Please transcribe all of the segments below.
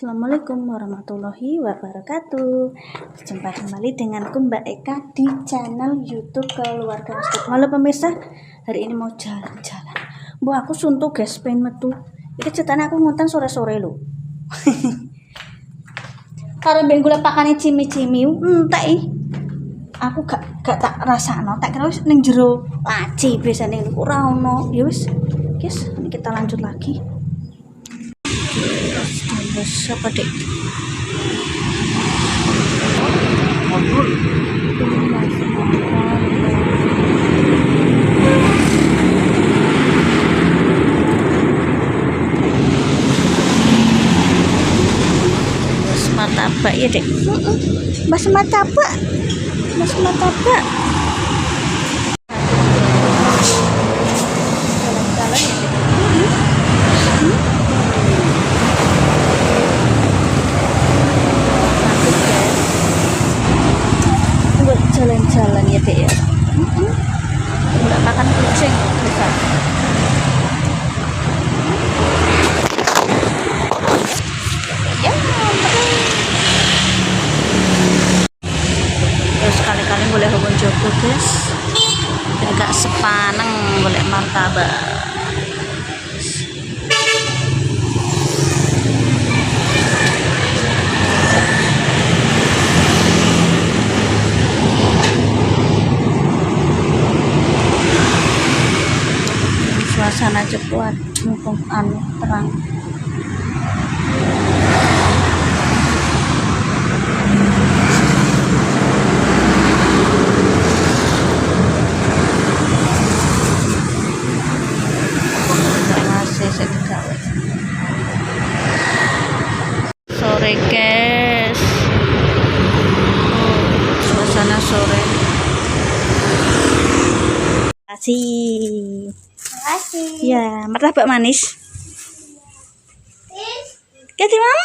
Assalamualaikum warahmatullahi wabarakatuh. Jumpa kembali denganku Mbak Eka di channel YouTube Keluarga Mustik. Halo pemirsa, hari ini mau jalan-jalan. Bu aku suntuk guys, pengen metu. Iki ceritanya aku ngonten sore-sore lho. Karo ben golek pakane cimi-cimi, entek aku gak tak rasakno, tak kira wis ning jero laci biasane ora ono. Ya wis, guys, kita lanjut lagi. Siapa dek? Mas martabak ya dek? Mas martabak, mas martabak. Jalan-jalan ya dek ya. Nggak makan kucing bisa. Ya terus kali-kali boleh hubung Joko guys, agak sepaneng boleh martabak. Suasana Jepang mumpung terang. Masih sedikit sore guys. Suasana sore. Kasih. Ya, martabak manis. Kati mam.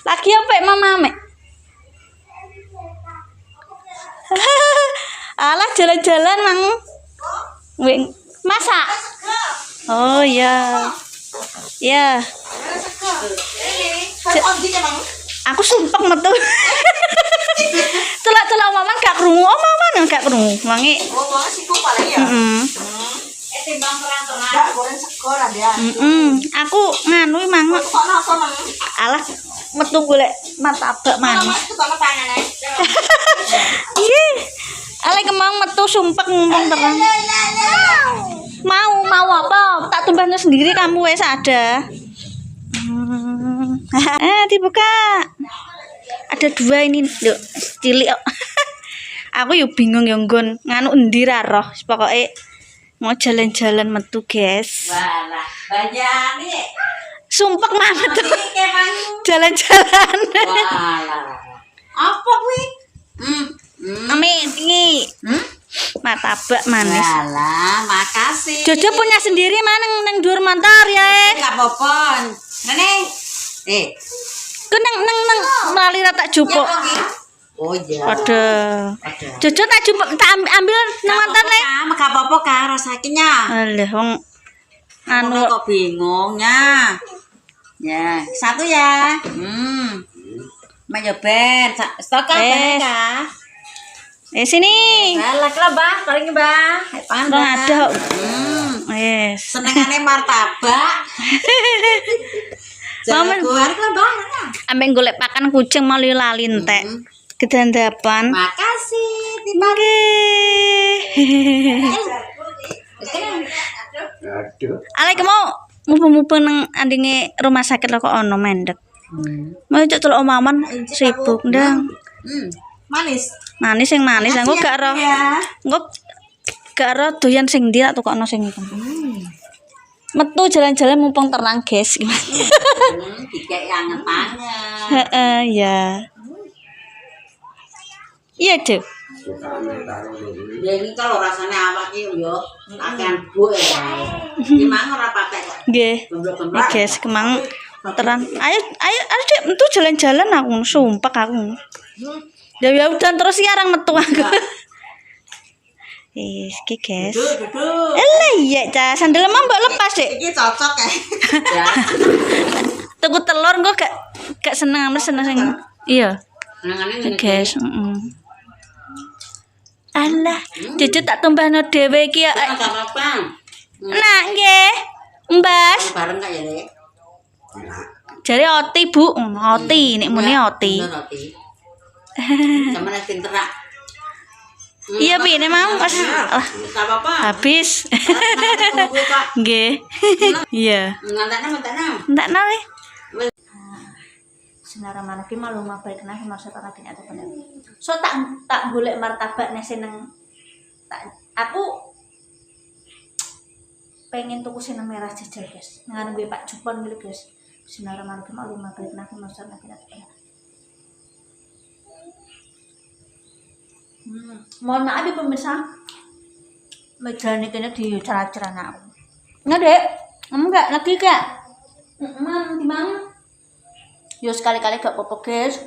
Lagi apa mama mek? Alah jalan-jalan mang. Wing masak. Oh ya. Ya. Aku sumpah metu. Celak-celak mama gak krungu. Oh mama gak krungu. Wangi. Oh, wangi sibuk paling ya. Timbang terang-terang. Gak goreng sego lah dia. Aku nganu mang. Alah metu golek martabak manis. Mas tukang tangane. Ih. Alah kemang metu sumpah ngumpul terang. Mau apa? Tak tumbahnya sendiri kamu wes ada. Dibuka. Ada dua ini lho, cilik kok. Aku yuk bingung ya nggon nganu endi ra roh. Pokoke mau jalan-jalan metu, guys. Walah, banyak Sumpek banget tuh. Jalan-jalan. Walah. Apa kuwi? Amin, ini. Martabak manis. Walah, makasih. Jojo punya sendiri mana nang dhuwur motor ya. Enggak apa-apa. Nene. Ku nang melalui tak jupuk. Oh iya. Waduh. Jojo tak jupuk tak ambil nang motor le. Enggak apa-apa Kak, rasakinya. Alah wong anu kok bingungnya. Ya, satu ya. Mayo ben, stok ben Kak. Sini. Lah Mbah, paling Mbah. Pangan Ora ada. Yes. Senengane martabak. Mama Jagoan lah Mbah. ambek golek pakan kucing mau lali entek. Kedandapan. Makasih. Aduh. Alek mau mumpung-mumpung nang andinge rumah sakit lo kok ono mendek. Mau cok celok omaman sibuk ndang. Manis. Manis sing manis, aku gak ero. Engko gak ero doyan sing ndi tak tukokno sing iku. Metu jalan-jalan mumpung terang, guys. Dikek anget-anget. Heeh, ya. Iya, Dek. Ya iki kalau rasane awak iki yo akan bu ya. Gimana ora patek kok. Nggih. Guys, kemang terang. Ayo Dek, metu jalan-jalan aku sumpah aku. Ya udah terus sekarang metu aku. Iki guys. Duduk. Elah iya cah, sandal mau mbok lepas dek. Iki cocok ya. Tuku telur kok gak seneng amat seneng sing. Iya. Senengane ngene. Guys, Alah, Cucu tak tumbahno dhewe iki ya. Enggak apa-apa. Nak nggih. Mbas. Bareng kak ya, Nek. Jare oti, Bu. Oti, nek muni oti. Bener, Oti. Sama nek terak. Iya piye nek mau pas Enggak apa-apa. habis. Tunggu, Kak. Nggih. Iya. Ngantaknya. Ndak nale. Bismillahirrahmanirrahim. Malu baik nah maksud ana kene bener. So tak golek martabak nek seneng aku pengen tuku sinar merah jajal guys. Ngan gue Pak Jupon gitu guys. Bismillahirrahmanirrahim. Malu baik nah maksud ana kene bener. Mohon maaf ya pemirsa. Meja ini kayaknya di cara-cara aku. Enggak dek, kamu enggak lagi kak? Di mana? Yo sekali-kali gak apa-apa guys.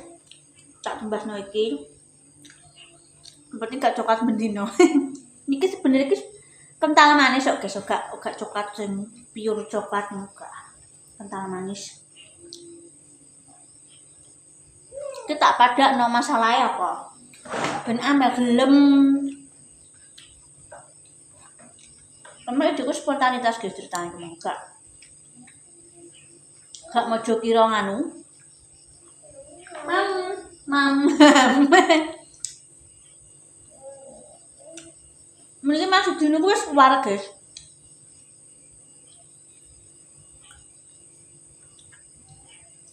Tak tembas no iki. Berarti gak coklat bendino. Niki sebenarnya iki kental manis kok guys, gak coklat sing pure coklat enggak. Kental manis. Kita pada no masalahnya apa? Ben amel gelem. Temen itu spontanitas guys ceritanya kemang gak mau kira nganu. Mam. Mending masuk dino gue suara guys.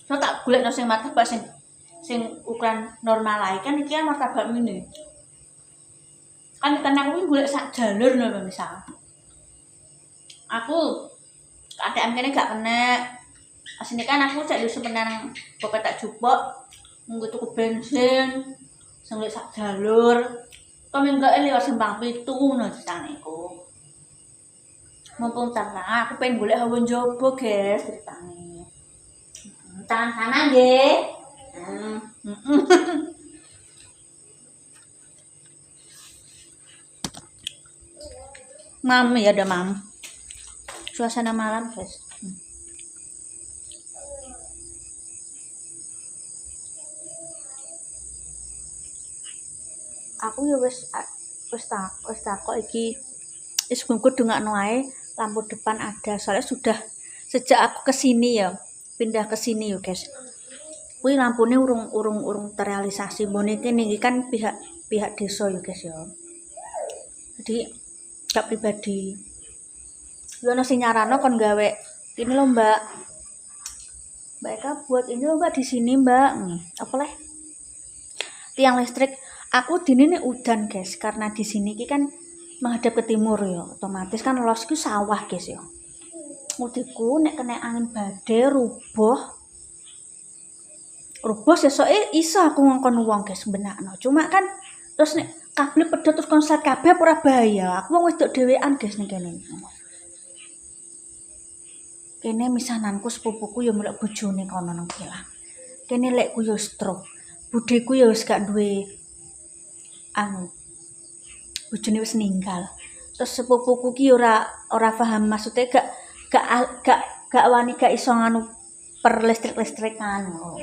So tak golek no sing martabak sing ukuran normal ae kan iki martabak mini. Kan aku golek sak jalur lho misal. Aku ATM kene gak kena. Asine kan aku cek dusun penang bapak tak jupuk nggo tuku bensin sing sak jalur. Kok minggu liwat Sembang 7 ngono ceritane iku. Mumpung tanah aku pengen golek hawa njaba guys ceritane. Tangan kanan nggih. Mam ya ada mam. Suasana malam guys. Aku ya wis takok iki wis bungkut dongakno ae lampu depan ada soalnya sudah sejak aku kesini ya pindah ke sini ya guys. Kuwi lampune urung terrealisasi. Mbone iki kan pihak desa ya guys ya. Jadi gak pribadi. Yo ono sing nyarano kon gawe ini lho Mbak. Mbak Eka buat ini lho Mbak di sini Mbak. Apa leh? Tiang listrik. Aku dini nih udan guys karena di sini ki kan menghadap ke timur ya. Otomatis kan los ku sawah guys ya. Mudiku nek kena angin badai rubuh sesoke iso aku ngongkon wong guys benakno. Cuma kan terus nek kabel pedhot terus konslet kabeh ora bahaya. Aku wong wedok dhewean guys ning kene. Kene misananku sepupuku ya melok bojone kono nang Pilang. Kene lekku ya stroke. Budeku ya wis gak duwe bojone wis ninggal. Terus sepupuku ki ora paham maksudnya gak wani gak iso nganu per listrik-listrikan ngono.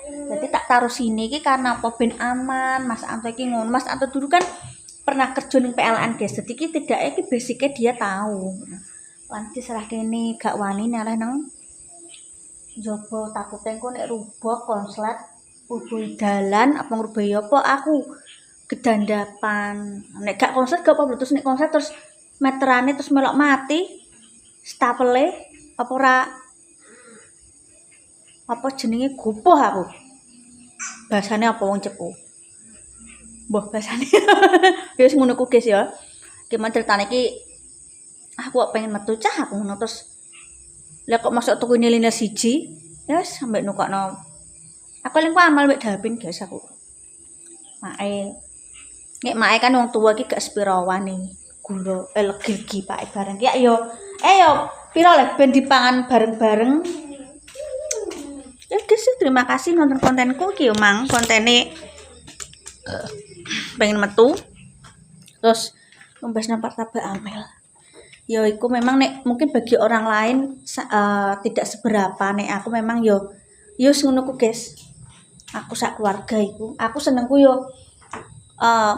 Jadi tak taruh sini ki karena apa ben aman. Mas Anto iki ngono. Mas Anto dulu kan pernah kerja ning PLN guys. Jadi ki tidake ki basicnya dia tahu. Lan diserah kene gak wani naleh nang njaba takute engko nek rubuh konslet ubuh dalan apa ngrubahi apa aku kedandapan. Nek gak konslet gak apa terus nek konslet terus meterane terus melok mati stapele apa ora apa jenenge gopoh aku. Bahasane apa wong cepu. Mbah bahasane. Ya wis ngono ku guys ya. Ki ceritane iki aku kok pengen metu cah aku ngono terus lah kok masuk tuku nilainya siji ya wis sampe nukokno. Aku lek amal mek dapin guys aku. Mae kan wong tua iki gak sepiro wani gula legi Pak bareng ki yo piro le ben dipangan bareng-bareng. Ya guys terima kasih nonton kontenku ki yo mang kontene pengen metu terus Membahas martabak amel. Ya iku memang nek mungkin bagi orang lain tidak seberapa, nek aku memang yo ngono ku guys. Aku sak keluarga iku, aku senengku yo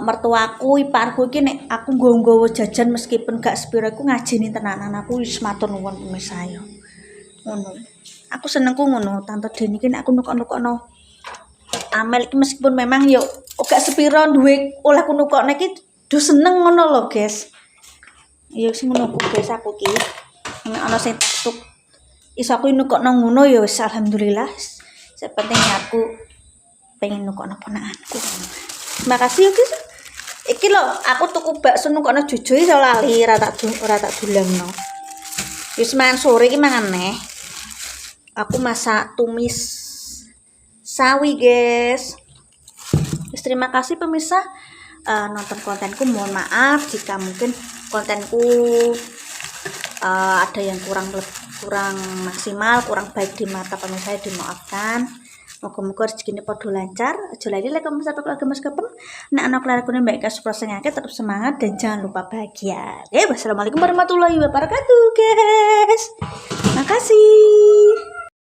mertuaku, iparku iki nek aku nggawa jajan meskipun gak sepiro iku ngajeni tenanan, aku wis matur nuwun pemirsa yo. Ngono. Aku senengku ngono, Tante Deni iki nek aku nukok-nukokno amel iki meskipun memang yo gak sepiro duwe oleh aku nukokne iki do seneng ngono lho, guys. Ya wis ngono guys aku ki. Nek ana sing tuk iso aku nukokno ngono ya wis alhamdulillah. Sing penting aku pengen nukokno ponakanku. Terima kasih ya guys. Iki lho aku tuku bakso nukokno Jojo iso lali ora tak dulangno. Wis mangan sore iki mangan neh. Aku masak tumis sawi guys. Terima kasih pemirsa nonton kontenku. Mohon maaf jika mungkin kontenku ada yang kurang maksimal, kurang baik di mata pemirsa, dimaafkan. Moga-moga rezekine padha lancar. Aja lali like comment sampai keluarga Mas Kapen. Nek ana kelarikune Mbak Eka Suprasengake tetap semangat dan jangan lupa bahagia. Oke, wassalamualaikum warahmatullahi wabarakatuh, guys. Makasih.